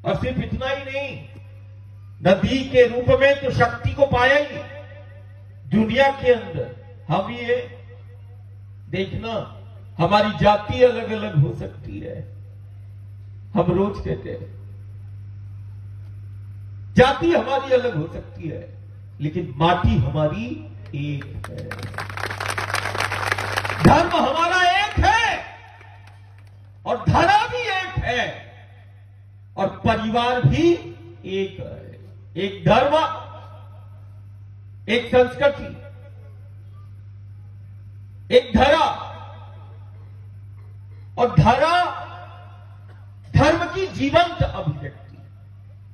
और सिर्फ इतना ही नहीं, नदी के रूप में तो शक्ति को पाया ही दुनिया के अंदर। हम ये देखना, हमारी जाति अलग अलग हो सकती है। हम रोज कहते हैं जाति हमारी अलग हो सकती है, लेकिन माटी हमारी एक है, धर्म हमारा एक है और धरा भी एक है और परिवार भी एक है। एक धर्म, एक संस्कृति, एक धरा, और धरा धर्म की जीवंत अभिव्यक्ति,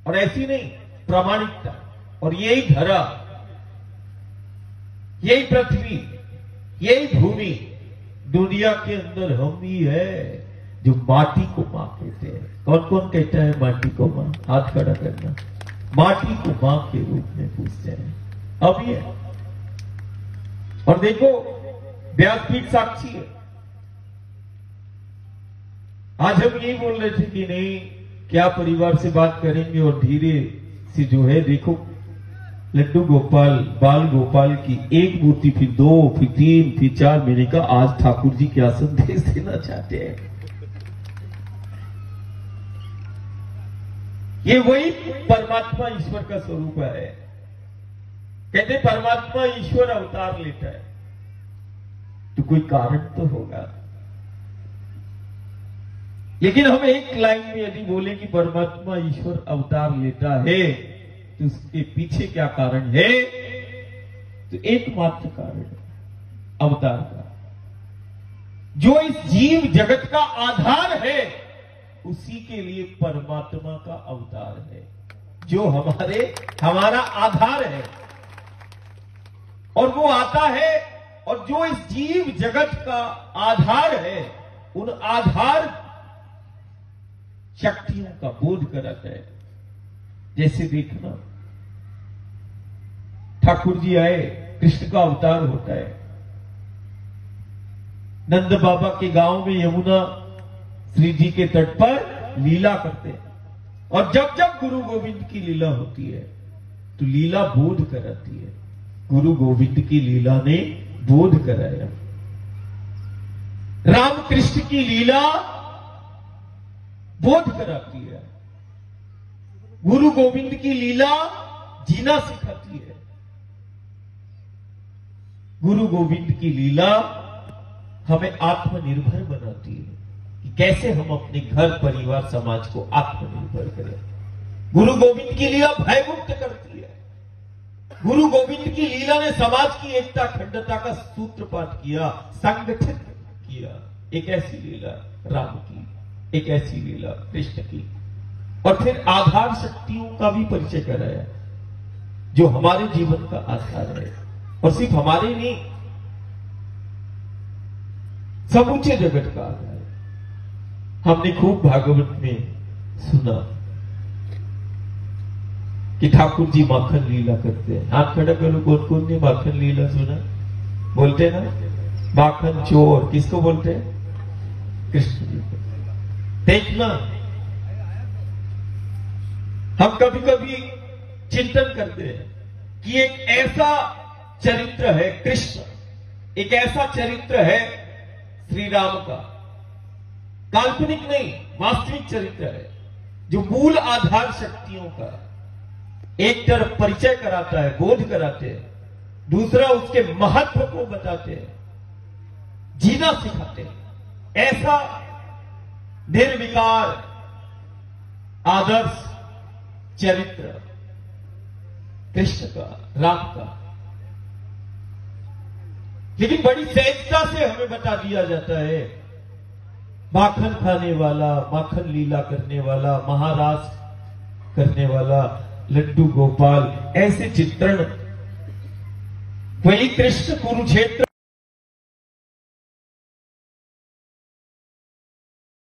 और ऐसी नहीं प्रामाणिकता। और यही धरा, यही पृथ्वी, यही भूमि, दुनिया के अंदर हम ही है जो माटी को मां कहते हैं। कौन कौन कहता है माटी को मां? हाथ खड़ा करना। माटी को मां के रूप में पूछते हैं। अब ये और देखो, व्यासपीठ साक्षी है। आज हम यही बोल रहे थे कि नहीं, क्या परिवार से बात करेंगे, और धीरे से जो है देखो, लड्डू गोपाल, बाल गोपाल की एक मूर्ति, फिर 2, फिर 3, फिर 4 महीने का। आज ठाकुर जी क्या संदेश देना चाहते हैं? ये वही परमात्मा ईश्वर का स्वरूप है। कहते परमात्मा ईश्वर अवतार लेता है तो कोई कारण तो होगा। लेकिन हम एक लाइन में यदि बोले कि परमात्मा ईश्वर अवतार लेता है तो उसके पीछे क्या कारण है? तो एकमात्र कारण है अवतार का। जो इस जीव जगत का आधार है उसी के लिए परमात्मा का अवतार है, जो हमारा आधार है। और वो आता है और जो इस जीव जगत का आधार है, उन आधार शक्तियों का बोध कराता है। जैसे देखना, ठाकुर जी आए, कृष्ण का अवतार होता है। नंद बाबा के गांव में यमुना श्री जी के तट पर लीला करते हैं, और जब जब गुरु गोविंद की लीला होती है तो लीला बोध कराती है। गुरु गोविंद की लीला ने बोध कराया। राम कृष्ण की लीला बोध कराती है। गुरु गोविंद की लीला जीना सिखाती है। गुरु गोविंद की लीला हमें आत्मनिर्भर बनाती है कि कैसे हम अपने घर, परिवार, समाज को आत्मनिर्भर करें। गुरु गोविंद की लीला भयमुक्त करती है। गुरु गोविंद की लीला ने समाज की एकता, अखंडता का सूत्रपात किया, संगठित किया। एक ऐसी लीला राम की, एक ऐसी लीला कृष्ण की, और फिर आधार शक्तियों का भी परिचय कराया जो हमारे जीवन का आधार है। और सिर्फ हमारे नहीं, समूचे जगत का आधार है। हमने खूब भागवत में सुना कि ठाकुर जी माखन लीला करते हैं। हाथ खड़ा करो, कौन कौन ने माखन लीला सुना? बोलते ना, माखन चोर किसको बोलते हैं? कृष्ण जी को। देखना, हम कभी कभी चिंतन करते हैं कि एक ऐसा चरित्र है कृष्ण, एक ऐसा चरित्र है श्री राम का, काल्पनिक नहीं वास्तविक चरित्र है, जो मूल आधार शक्तियों का एक तरफ परिचय कराता है, बोध कराते हैं, दूसरा उसके महत्व को बताते हैं, जीना सिखाते हैं। ऐसा निर्विकार आदर्श चरित्र कृष्ण का, राम का। लेकिन बड़ी सहजता से हमें बता दिया जाता है, माखन खाने वाला, माखन लीला करने वाला, महारास करने वाला, लड्डू गोपाल, ऐसे चित्रण। वही कृष्ण कुरुक्षेत्र